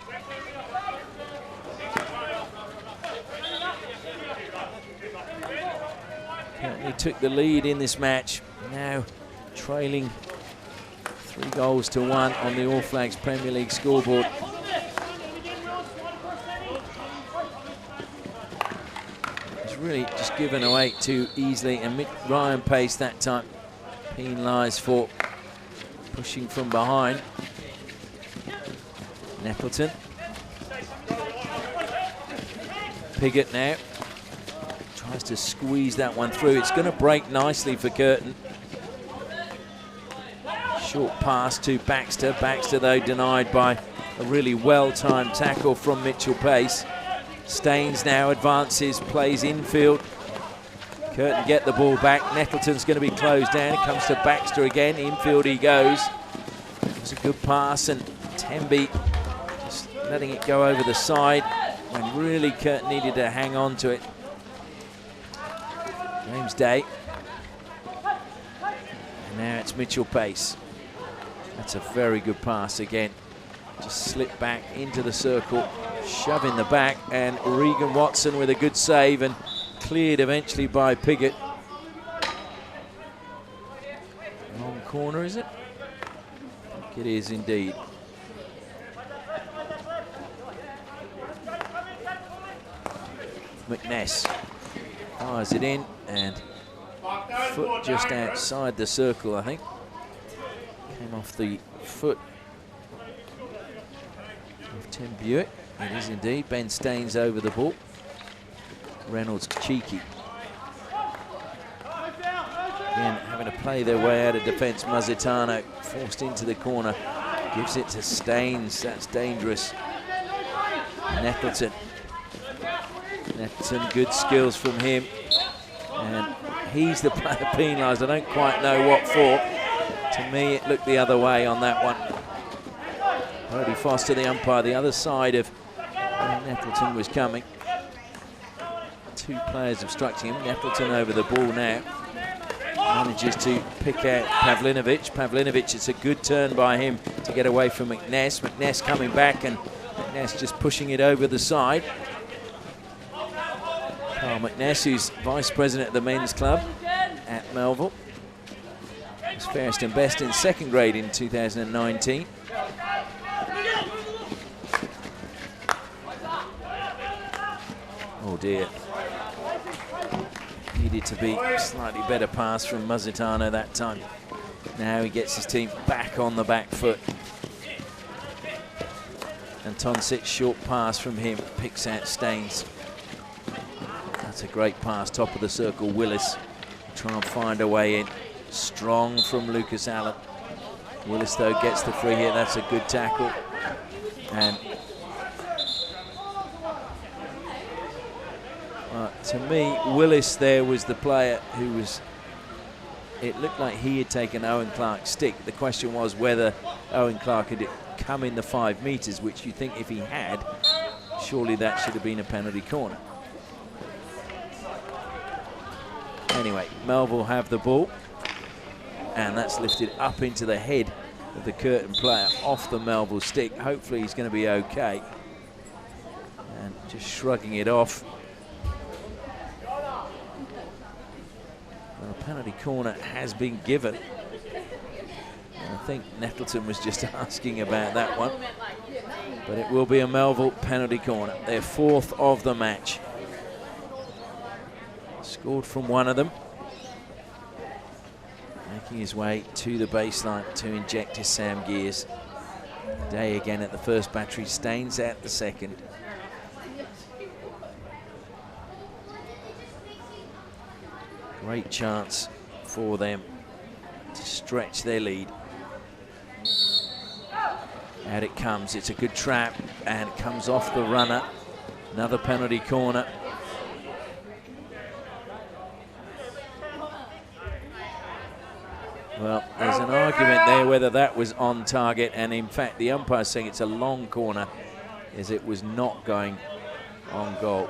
Curtin took the lead in this match, now trailing 3-1 on the All Flags Premier League scoreboard. Really just given away too easily, and Ryan Pace that time penalised for pushing from behind. Nettleton. Piggott now tries to squeeze that one through. It's going to break nicely for Curtin. Short pass to Baxter. Baxter, though, denied by a really well-timed tackle from Mitchell Pace. Staines now advances, plays infield. Curtin get the ball back. Nettleton's going to be closed down. It comes to Baxter again. Infield he goes. It was a good pass, and Temby just letting it go over the side when really Curtin needed to hang on to it. James Day. And now it's Mitchell Pace. That's a very good pass again. Just slip back into the circle, shove in the back, and Regan Watson with a good save, and cleared eventually by Piggott. Long corner, is it? I think it is indeed. McNess fires it in, and foot just outside the circle, I think. Came off the foot of Tim Buick. It is indeed. Ben Staines over the ball. Reynolds cheeky. Again, having to play their way out of defence. Muzitano forced into the corner. Gives it to Staines. That's dangerous. Nettleton. Nettleton, good skills from him. And he's the player penalised. I don't quite know what for. To me, it looked the other way on that one. Brody Foster, the umpire, the other side of where Nettleton was coming. Two players obstructing him. Nettleton over the ball now. Manages to pick out Pavlinovic. Pavlinovic, it's a good turn by him to get away from McNess. McNess coming back, and McNess just pushing it over the side. Carl McNess, who's vice president of the men's club at Melville. Was fairest and best in second grade in 2019. Oh dear. Needed to be slightly better pass from Muzitano that time. Now he gets his team back on the back foot. And Antoncic, short pass from him, picks out Staines. That's a great pass, top of the circle, Willis. Try and find a way in. Strong from Lucas Allen. Willis, though, gets the free hit. That's a good tackle. And to me, Willis there was the player who was, it looked like he had taken Owen Clark's stick. The question was whether Owen Clark had come in the 5 meters, which you think if he had, surely that should have been a penalty corner. Anyway, Melville have the ball, and that's lifted up into the head of the Curtin player off the Melville stick. Hopefully he's going to be okay. And just shrugging it off. Well, a penalty corner has been given. And I think Nettleton was just asking about that one. But it will be a Melville penalty corner, their 4th of the match. Scored from one of them. Making his way to the baseline to inject his Sam Gears. Day again at the first battery, Staines at the second. Great chance for them to stretch their lead. Out it comes, it's a good trap, and it comes off the runner. Another penalty corner. Well, there's an argument there whether that was on target, and in fact the umpire's saying it's a long corner as it was not going on goal.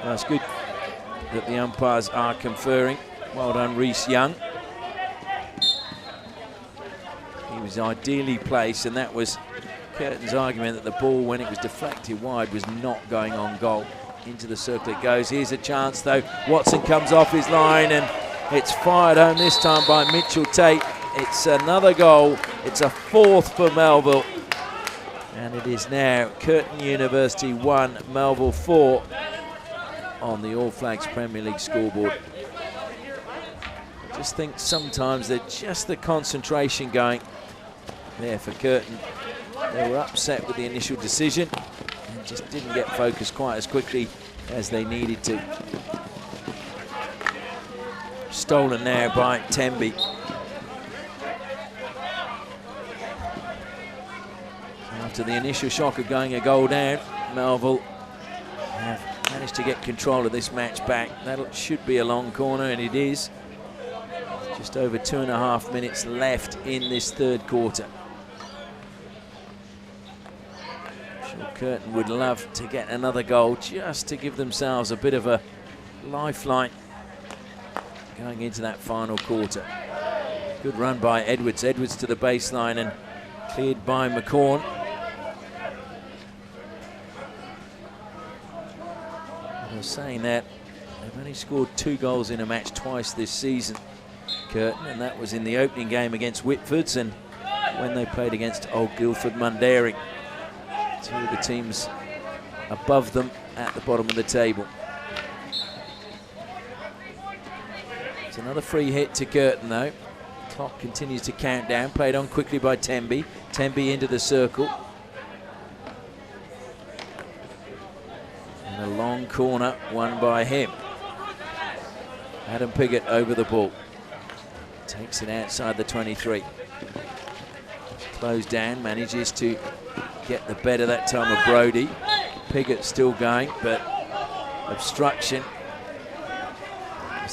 Well, it's good that the umpires are conferring. Well done, Reece Young. He was ideally placed, and that was Curtin's argument that the ball, when it was deflected wide, was not going on goal. Into the circle it goes. Here's a chance though. Watson comes off his line, and it's fired home this time by Mitchell Tate. It's another goal. It's a 4th for Melville. And it is now Curtin University 1, Melville 4 on the All Flags Premier League scoreboard. I just think sometimes they're just the concentration going there for Curtin. They were upset with the initial decision and just didn't get focused quite as quickly as they needed to. Stolen now by Temby. After the initial shock of going a goal down, Melville have managed to get control of this match back. That should be a long corner, and it is. Just over 2.5 minutes left in this 3rd quarter. I'm sure Curtin would love to get another goal just to give themselves a bit of a lifeline going into that final quarter. Good run by Edwards. Edwards to the baseline and cleared by McCorn. I was saying that they've only scored 2 goals in a match twice this season, Curtin, and that was in the opening game against Whitfords and when they played against Old Guildford Mundaring. 2 of the teams above them at the bottom of the table. It's another free hit to Curtin though. Clock continues to count down, played on quickly by Temby. Temby into the circle. And a long corner won by him. Adam Piggott over the ball. Takes it outside the 23. Closed down, manages to get the better that time of Brody. Piggott still going, but obstruction.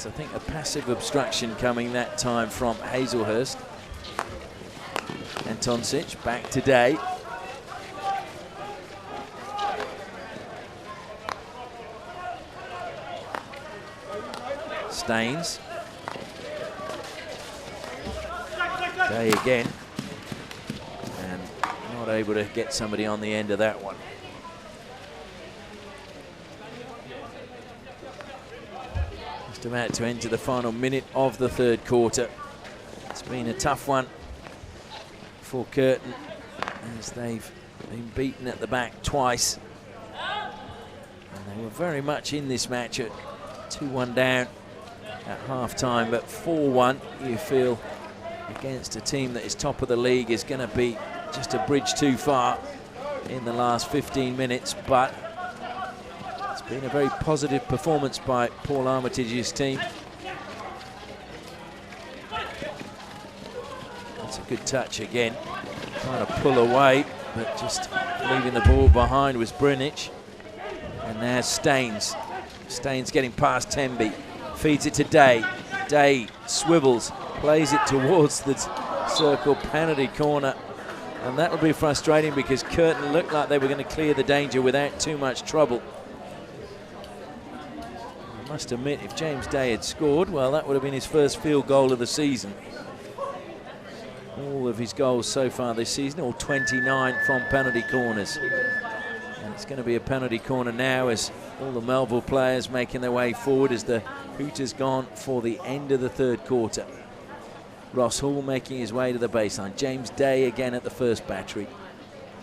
I think a passive obstruction coming that time from Hazelhurst. And Toncic back today. Staines. Day again. And not able to get somebody on the end of that one. About to enter the final minute of the 3rd quarter. It's been a tough one for Curtin as they've been beaten at the back twice. And they were very much in this match at 2-1 down at half-time, but 4-1 you feel against a team that is top of the league is going to be just a bridge too far in the last 15 minutes, but it's It's been a very positive performance by Paul Armitage's team. That's a good touch again. Trying to pull away, but just leaving the ball behind was Brunic. And now Staines. Staines getting past Temby. Feeds it to Day. Day swivels, plays it towards the circle, penalty corner. And that'll be frustrating because Curtin looked like they were going to clear the danger without too much trouble. I must admit, if James Day had scored, well, that would have been his first field goal of the season. All of his goals so far this season, all 29 from penalty corners. And it's going to be a penalty corner now as all the Melville players making their way forward as the hoot has gone for the end of the third quarter. Ross Hall making his way to the baseline. James Day again at the first battery.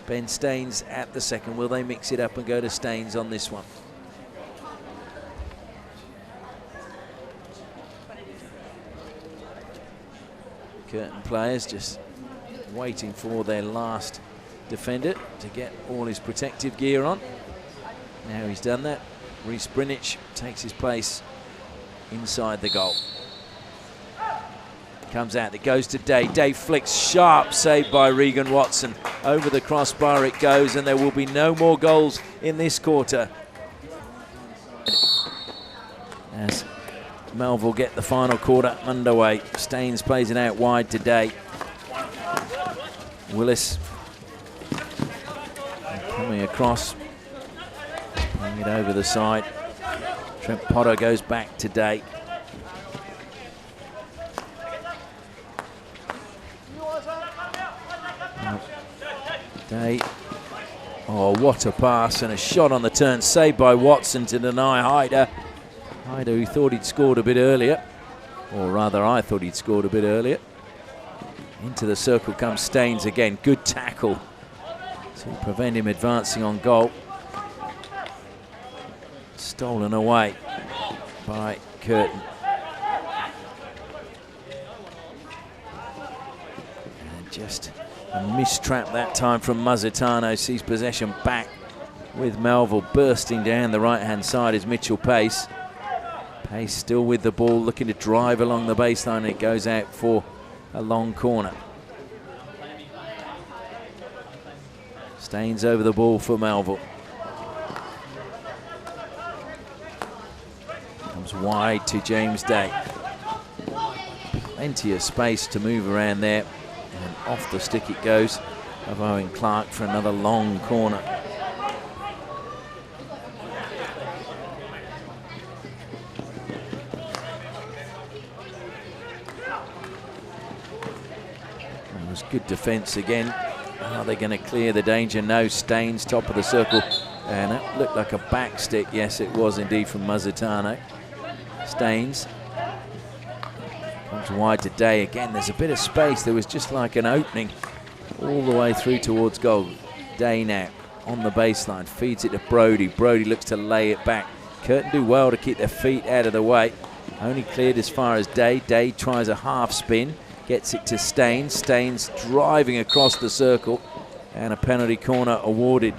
Ben Staines at the second. Will they mix it up and go to Staines on this one? Curtin players just waiting for their last defender to get all his protective gear on. Now he's done that. Rhys Brunic takes his place inside the goal. Comes out, it goes to Day. Day flicks, sharp save by Regan Watson. Over the crossbar it goes, and there will be no more goals in this quarter. As Melville get the final quarter underway. Staines plays it out wide today. Willis coming across, playing it over the side. Trent Potter goes back today. Day. Oh, what a pass and a shot on the turn, saved by Watson to deny Hyder. Hyder, who thought he'd scored a bit earlier, or rather I thought he'd scored a bit earlier. Into the circle comes Staines again. Good tackle to prevent him advancing on goal. Stolen away by Curtin. And just a mistrap that time from Mazzitano. Sees possession back with Melville. Bursting down the right-hand side is Mitchell Pace. Pace still with the ball, looking to drive along the baseline, and it goes out for a long corner. Staines over the ball for Melville. Comes wide to James Day. Plenty of space to move around there. And off the stick it goes of Owen Clark for another long corner. It was good defence again. Are they going to clear the danger? No. Staines top of the circle. And that looked like a back stick. Yes, it was indeed from Mazzitano. Staines comes wide to Day again. There's a bit of space. There was just like an opening all the way through towards goal. Day now on the baseline, feeds it to Brody. Brody looks to lay it back. Curtin do well to keep their feet out of the way. Only cleared as far as Day. Day tries a half spin, gets it to Staines. Staines driving across the circle, and a penalty corner awarded.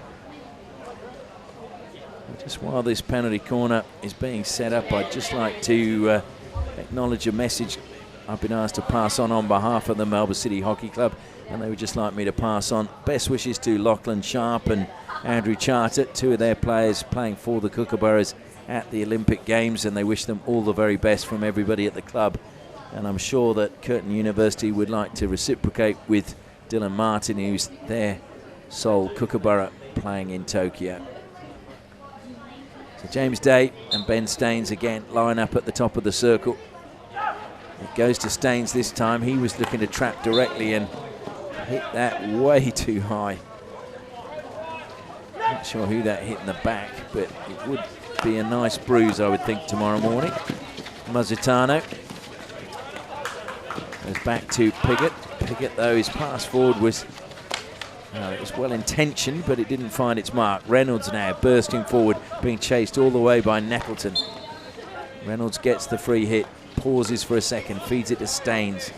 Just while this penalty corner is being set up, I'd just like to acknowledge a message I've been asked to pass on behalf of the Melbourne City Hockey Club, and they would just like me to pass on best wishes to Lachlan Sharp and Andrew Charter, two of their players playing for the Kookaburras at the Olympic Games, and they wish them all the very best from everybody at the club. And I'm sure that Curtin University would like to reciprocate with Dylan Martin, who's their sole Kookaburra playing in Tokyo. So James Day and Ben Staines again line up at the top of the circle. It goes to Staines this time. He was looking to trap directly and hit that way too high. Not sure who that hit in the back, but it would be a nice bruise, I would think, tomorrow morning. Mazzitano goes back to Piggott. Piggott, though, his pass forward was it was well intentioned, but it didn't find its mark. Reynolds now bursting forward, being chased all the way by Nettleton. Reynolds gets the free hit, pauses for a second, feeds it to Staines.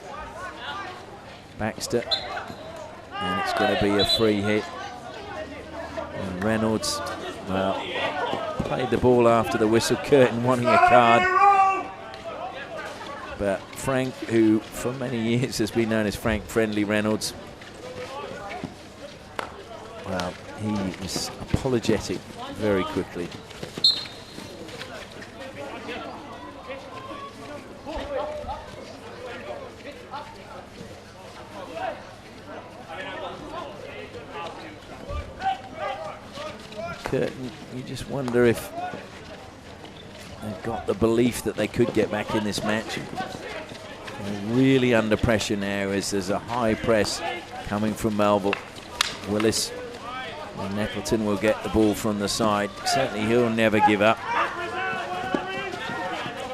Baxter, and it's going to be a free hit. And Reynolds, well, played the ball after the whistle. Curtin wanting a card. But Frank, who for many years has been known as Frank Friendly Reynolds, well, he was apologetic very quickly. Curtin, you just wonder if they've got the belief that they could get back in this match. They're really under pressure now as there's a high press coming from Melville. Willis and Nettleton will get the ball from the side. Certainly he'll never give up.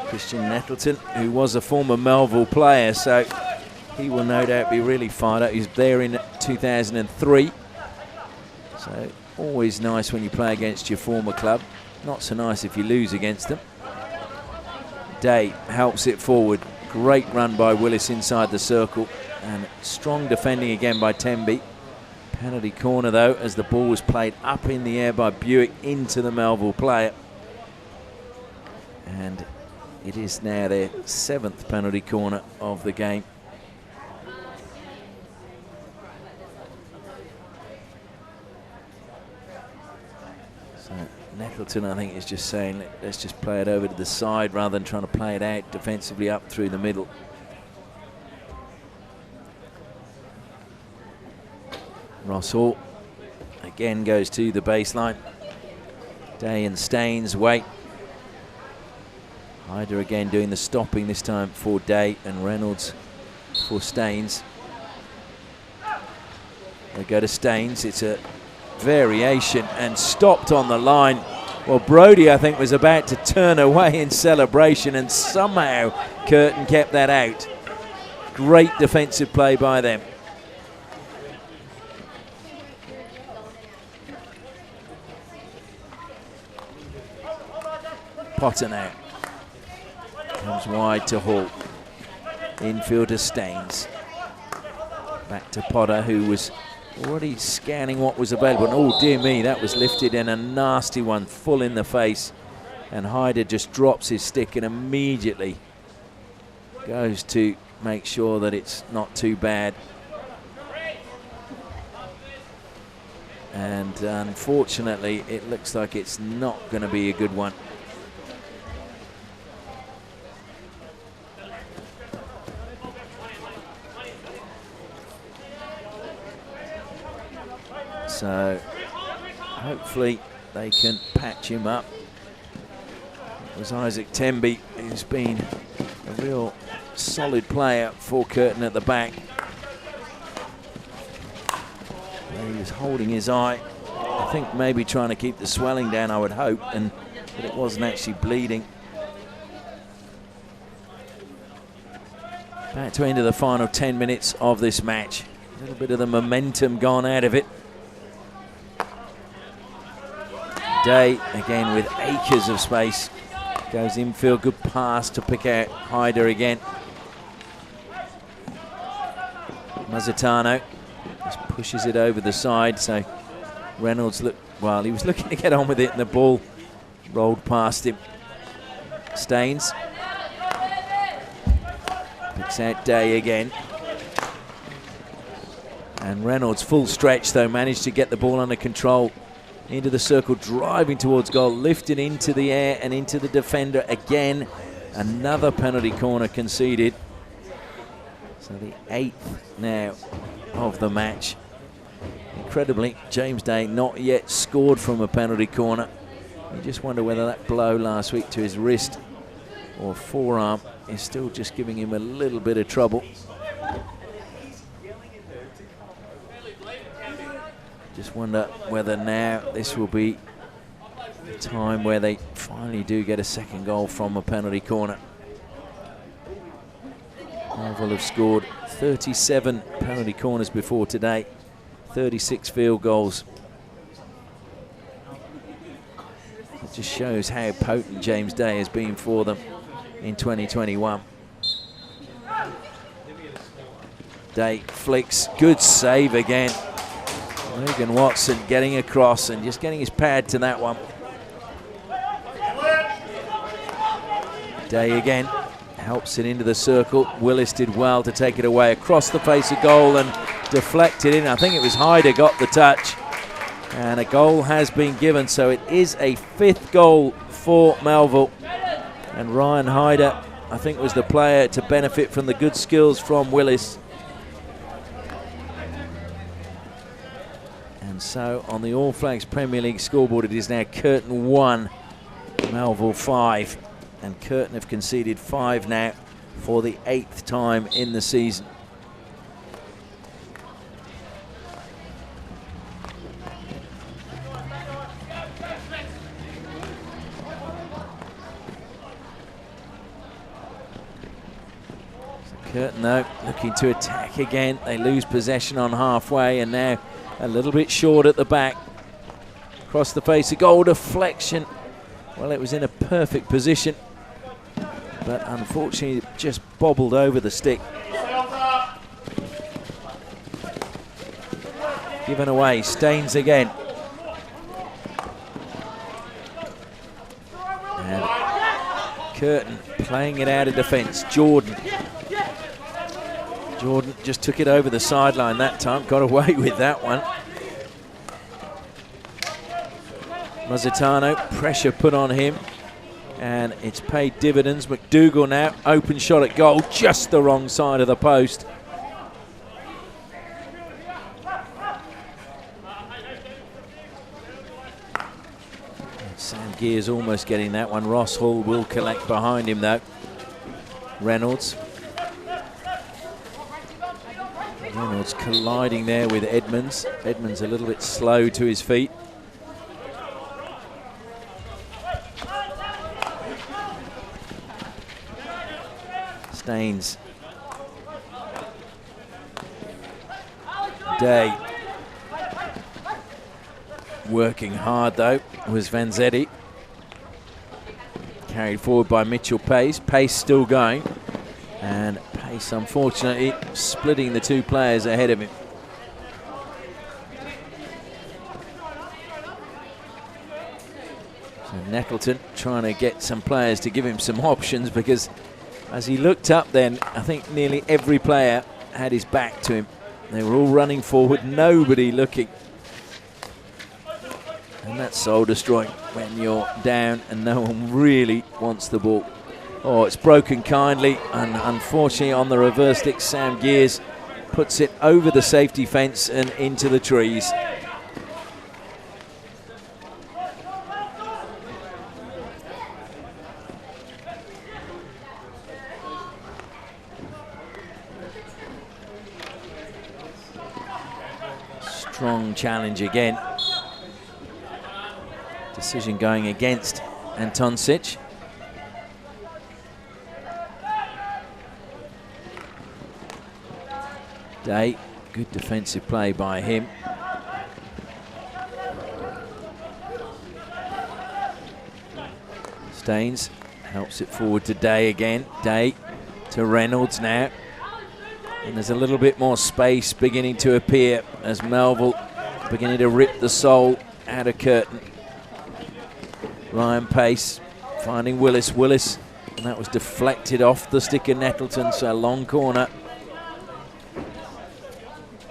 Christian Nettleton, who was a former Melville player, so he will no doubt be really fired up. He was there in 2003. So always nice when you play against your former club. Not so nice if you lose against them. Day helps it forward. Great run by Willis inside the circle. And strong defending again by Temby. Penalty corner though, as the ball was played up in the air by Buick into the Melville player. And it is now their 7th penalty corner of the game. So Nettleton, I think, is just saying, let's just play it over to the side rather than trying to play it out defensively up through the middle. Ross Hall again goes to the baseline. Day and Staines wait. Hyder again doing the stopping, this time for Day, and Reynolds for Staines. They go to Staines. It's a variation and stopped on the line. Well, Brody, I think, was about to turn away in celebration, and somehow Curtin kept that out. Great defensive play by them. Potter now. Comes wide to Hall. Infield to Staines. Back to Potter, who was already scanning what was available. And oh dear me, that was lifted in a nasty one, full in the face. And Hyder just drops his stick and immediately goes to make sure that it's not too bad. And unfortunately, it looks like it's not going to be a good one. So hopefully they can patch him up. It was Isaac Temby, who's been a real solid player for Curtin at the back. He was holding his eye, I think maybe trying to keep the swelling down, I would hope, but it wasn't actually bleeding. Back to end of the final 10 minutes of this match. A little bit of the momentum gone out of it. Day again with acres of space. Goes infield, good pass to pick out Hyder again. Mazzatano just pushes it over the side, so Reynolds he was looking to get on with it and the ball rolled past him. Staines picks out Day again. And Reynolds, full stretch though, managed to get the ball under control. Into the circle, driving towards goal, lifted into the air and into the defender again. Another penalty corner conceded. So the 8th now of the match. Incredibly, James Day not yet scored from a penalty corner. You just wonder whether that blow last week to his wrist or forearm is still just giving him a little bit of trouble. Just wonder whether now this will be the time where they finally do get a second goal from a penalty corner. Melville have scored 37 penalty corners before today, 36 field goals. It just shows how potent James Day has been for them in 2021. Day flicks, good save again. Logan Watson getting across and just getting his pad to that one. Day again helps it into the circle. Willis did well to take it away across the face of goal and deflect it in. I think it was Hyder got the touch. And a goal has been given, so it is a 5th goal for Melville. And Ryan Hyder, I think, was the player to benefit from the good skills from Willis. And so on the All Flags Premier League scoreboard, it is now Curtin 1, Melville 5. And Curtin have conceded 5 now for the 8th time in the season. Curtin, though, looking to attack again. They lose possession on halfway and now a little bit short at the back. Across the face of goal, deflection. Well, it was in a perfect position, but unfortunately it just bobbled over the stick. Given away, Staines again. And Curtin playing it out of defence. Jordan just took it over the sideline that time, got away with that one. Mazzitano, pressure put on him, and it's paid dividends. McDougall now, open shot at goal, just the wrong side of the post. Sam Gears almost getting that one. Ross Hall will collect behind him though. Reynolds colliding there with Edmonds. Edmonds a little bit slow to his feet. Staines. Day. Working hard though was Vanzetti. Carried forward by Mitchell Pace. Pace still going. And Pace, unfortunately, splitting the 2 players ahead of him. So Nettleton trying to get some players to give him some options, because as he looked up then, I think nearly every player had his back to him. They were all running forward, nobody looking. And that's soul destroying when you're down and no one really wants the ball. Oh, it's broken kindly, and unfortunately on the reverse stick, Sam Gears puts it over the safety fence and into the trees. Strong challenge again. Decision going against Antoncic. Day, good defensive play by him. Staines helps it forward to Day again. Day to Reynolds now. And there's a little bit more space beginning to appear as Melville beginning to rip the soul out of Curtin. Ryan Pace finding Willis. And that was deflected off the stick of Nettleton, so a long corner.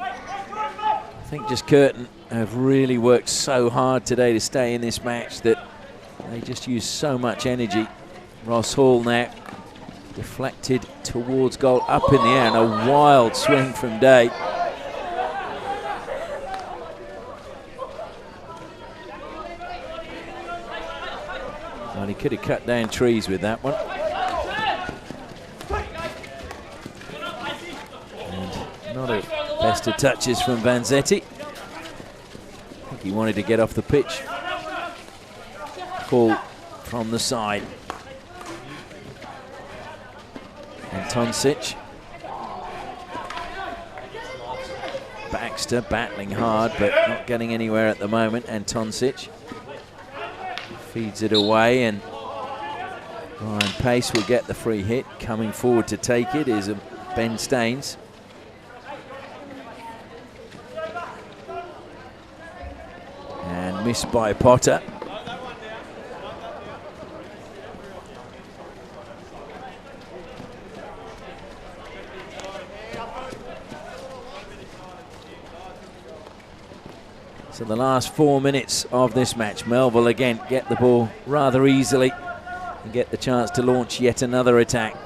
I think just Curtin have really worked so hard today to stay in this match that they just use so much energy. Ross Hall now deflected towards goal, up in the air, and a wild swing from Day. Well, he could have cut down trees with that one. And not a best of touches from Vanzetti. I think he wanted to get off the pitch. Call from the side. Antoncic. Baxter battling hard but not getting anywhere at the moment. Antoncic feeds it away, and Ryan Pace will get the free hit. Coming forward to take it is Ben Staines. And missed by Potter. So the last 4 minutes of this match, Melville again get the ball rather easily and get the chance to launch yet another attack.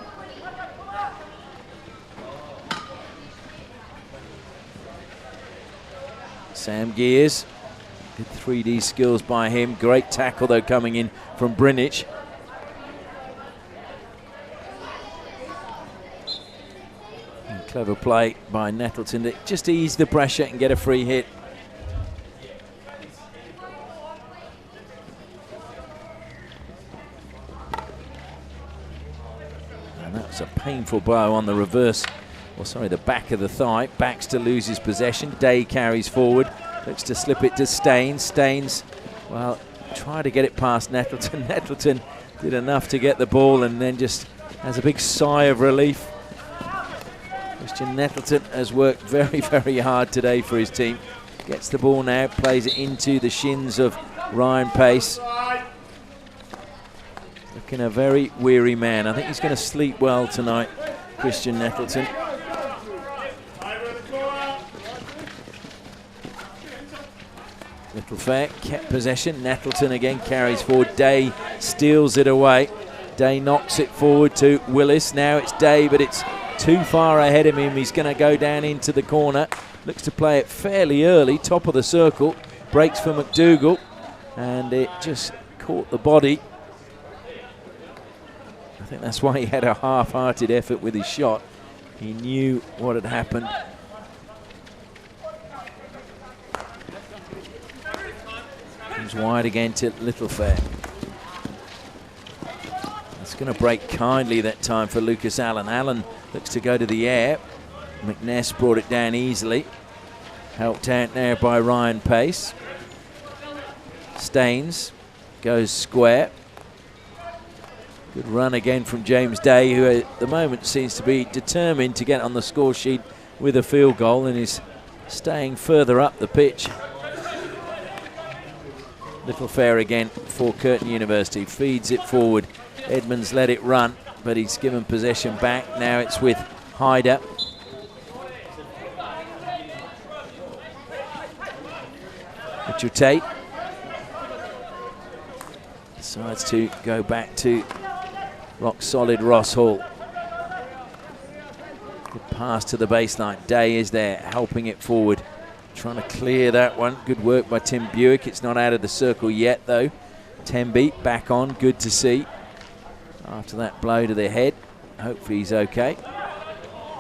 Sam Gears, good 3D skills by him. Great tackle though coming in from Brinich. And clever play by Nettleton to just ease the pressure and get a free hit. And that was a painful blow on the reverse. Well, sorry, the back of the thigh. Baxter loses possession. Day carries forward. Looks to slip it to Staines. Staines, well, try to get it past Nettleton. Nettleton did enough to get the ball and then just has a big sigh of relief. Christian Nettleton has worked very, very hard today for his team. Gets the ball now, plays it into the shins of Ryan Pace. Looking a very weary man. I think he's going to sleep well tonight, Christian Nettleton. Little Fair kept possession. Nettleton again carries forward. Day steals it away. Day knocks it forward to Willis. Now it's Day, but it's too far ahead of him. He's going to go down into the corner. Looks to play it fairly early, top of the circle. Breaks for McDougall, and it just caught the body. I think that's why he had a half-hearted effort with his shot. He knew what had happened. Comes wide again to Little Fair. It's going to break kindly that time for Lucas Allen. Allen looks to go to the air. McNess brought it down easily. Helped out now by Ryan Pace. Staines goes square. Good run again from James Day, who at the moment seems to be determined to get on the score sheet with a field goal and is staying further up the pitch. Little Fair again for Curtin University. Feeds it forward. Edmonds let it run, but he's given possession back. Now it's with Hyder. Richard Tate decides to go back to rock solid Ross Hall. Good pass to the baseline. Day is there helping it forward. Trying to clear that one. Good work by Tim Buick. It's not out of the circle yet though. Temby back on. Good to see. After that blow to the head. Hopefully he's okay.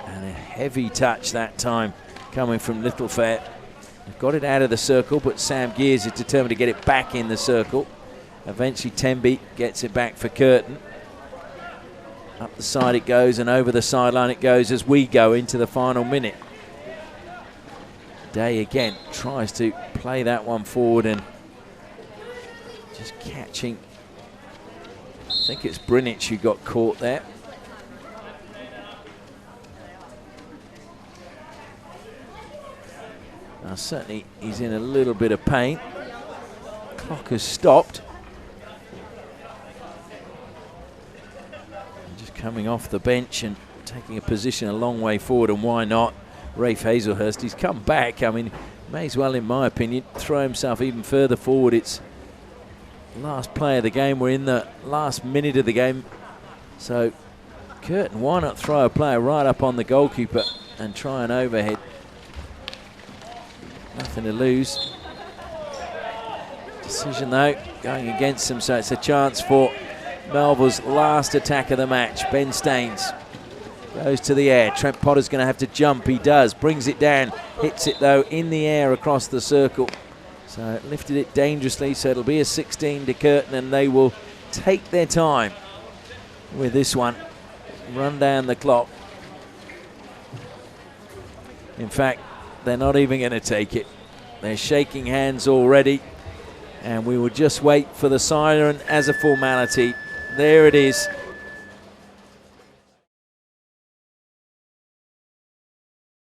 And a heavy touch that time coming from Little Fair. They've got it out of the circle, but Sam Gears is determined to get it back in the circle. Eventually Temby gets it back for Curtin. Up the side it goes and over the sideline it goes as we go into the final minute. Day again tries to play that one forward and just catching. I think it's Brinich who got caught there. Now certainly he's in a little bit of pain. Clock has stopped. And just coming off the bench and taking a position a long way forward, and why not? Rafe Hazelhurst, he's come back. I mean, may as well, in my opinion, throw himself even further forward. It's last play of the game. We're in the last minute of the game. So, Curtin, why not throw a player right up on the goalkeeper and try an overhead? Nothing to lose. Decision, though, going against him, so it's a chance for Melville's last attack of the match. Ben Staines goes to the air. Trent Potter's going to have to jump. He does. Brings it down. Hits it, though, in the air across the circle. So lifted it dangerously. So it'll be a 16 to Curtin, and they will take their time with this one. Run down the clock. In fact, they're not even going to take it. They're shaking hands already. And we will just wait for the siren as a formality. There it is.